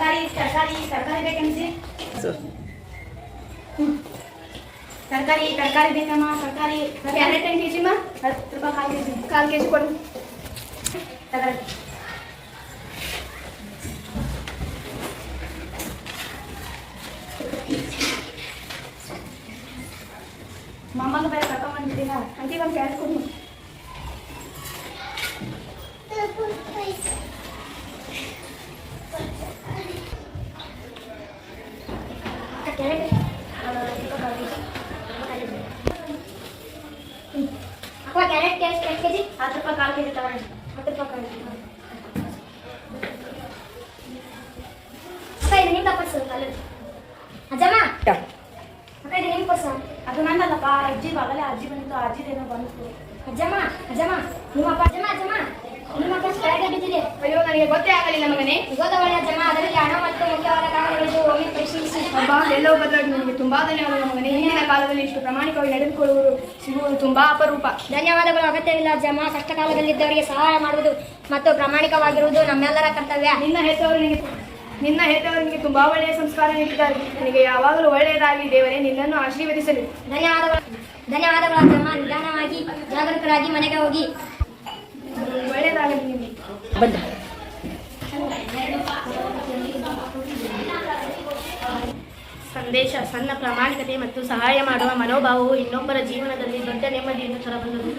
ತರಕಾರಿ ಬೇಕೆನ್ಸಿ ತರಕಾರಿ ಬೇಕಮ್ಮ ತರಕಾರಿ ಕ್ಯಾರೆಟ್ ಹೆಂಗೆ ಕೆ ಜಿಮ್ಮ 10 ರೂಪಾಯಿ ಕಾಲು ಕೆ ಜಿ ಕೊಡು ತರಕಾರಿ ಮಮ್ಮಂಗೆ ಬೇರೆ ಕರ್ಕೊಂಡ್ಬಂದಿದ್ದೀನ ಅಂಟಿಗೆ ಒಂದು ಕ್ಯಾರೆಟ್ ಕೊಡು ಕ್ಯಾರೆಟ್ ಎಷ್ಟು ಕೆ ಜಿ 10 ರೂಪಾಯಿ ಕಾಲು ಕೆ ಜಿ ತಗೊಳ್ಳಿ 10 ರೂಪಾಯಿ ಅಕ್ಕ ಇದು ನಿಮ್ಮ ಪರ್ಸು ಅಲ್ಲಿ ಅಜ್ಜಮ್ಮ ಅಕ್ಕ ಇದು ನಿಮ್ಮ ಪರ್ಸು ಅದು ನನ್ನಲ್ಲಪ್ಪ ಅಜ್ಜಿ ಬಾಗಲೇ ಅಜ್ಜಿ ಬಂದಿತ್ತು ಅಜ್ಜಿದೇನೋ ಬಂತು ಅಜ್ಜಮ್ಮ ನಿಮ್ಮಪ್ಪ ಅಜ್ಜಮ್ಮ ನಿಮ್ಮ ಪರ್ಸ್ ಕೆಳಗೆ ಬಿದ್ದಿದೆ ಅಯ್ಯೋ ನನಗೆ ಗೊತ್ತೇ ಆಗಲಿಲ್ಲ ಮಗನೇ ಗೊತ್ತವಳೆ ಅಜ್ಜಮ್ಮ ಅದರಲ್ಲಿ ಹಣ ಮತ್ತು ಮುಖ್ಯವಾದ ಕಾರಣಗಳಿದ್ದು ಒಮ್ಮೆ ಪರಿಶೀಲಿಸಿ ಅಬ್ಬಾ ಎಲ್ಲೋ ಬದಲಾಗಿ ನನಗೆ ತುಂಬಾ ಧನ್ಯವಾದಗಳು ಮಗನೇ ಹಿಂದಿನ ಕಾಲದಲ್ಲಿ ಇಷ್ಟು ಪ್ರಾಮಾಣಿಕವಾಗಿ ನಡೆದುಕೊಳ್ಳುವುದು ಸಿಗುವುದು ತುಂಬಾ ಅಪರೂಪ ಧನ್ಯವಾದಗಳು ಅಗತ್ಯವಿಲ್ಲ ಅಜ್ಜಮ್ಮ ಕಷ್ಟ ಕಾಲದಲ್ಲಿದ್ದವರಿಗೆ ಸಹಾಯ ಮಾಡುವುದು ಮತ್ತು ಪ್ರಾಮಾಣಿಕವಾಗಿರುವುದು ನಮ್ಮೆಲ್ಲರ ಕರ್ತವ್ಯ ನಿನ್ನ ಹೆತ್ತವರಿಗೆ ತುಂಬಾ ಒಳ್ಳೆಯ ಸಂಸ್ಕಾರ ನೀಡಿದ್ದಾರೆ ನಿನಗೆ ಯಾವಾಗಲೂ ಒಳ್ಳೆಯದಾಗಲಿ ದೇವರೇ ನಿನ್ನನ್ನು ಆಶೀರ್ವದಿಸಲಿ ಧನ್ಯವಾದಗಳು ಅಜ್ಜಮ್ಮ ನಿಧಾನವಾಗಿ ಜಾಗರೂಕರಾಗಿ ಮನೆಗೆ ಹೋಗಿ ಒಳ್ಳೆಯದಾಗಲಿ ನಿಮಗೆ ಬಂದ ಸಂದೇಶ ಸಣ್ಣ ಪ್ರಾಮಾಣಿಕತೆ ಮತ್ತು ಸಹಾಯ ಮಾಡುವ ಮನೋಭಾವವು ಇನ್ನೊಬ್ಬರ ಜೀವನದಲ್ಲಿ ದೊಡ್ಡ ನೆಮ್ಮದಿಯನ್ನು ತರಬಲ್ಲದು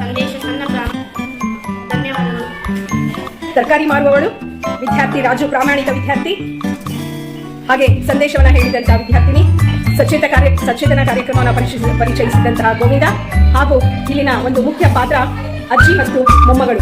ಸಂದೇಶ ಸಣ್ಣ ಧನ್ಯವಾದಗಳು ತರಕಾರಿ ಮಾರುವವಳು ವಿದ್ಯಾರ್ಥಿ ರಾಜು ಪ್ರಾಮಾಣಿಕ ವಿದ್ಯಾರ್ಥಿ ಹಾಗೆ ಸಂದೇಶವನ್ನ ಹೇಳಿದಂತಹ ವಿದ್ಯಾರ್ಥಿನಿ ಸಚೇತನ ಕಾರ್ಯಕ್ರಮವನ್ನು ಪರಿಚಯಿಸಿದಂತಹ ಗೋವಿಂದ ಹಾಗೂ ಇಲ್ಲಿನ ಒಂದು ಮುಖ್ಯ ಪಾತ್ರ ಅಜ್ಜಿ ಮತ್ತು ಮೊಮ್ಮಗಳು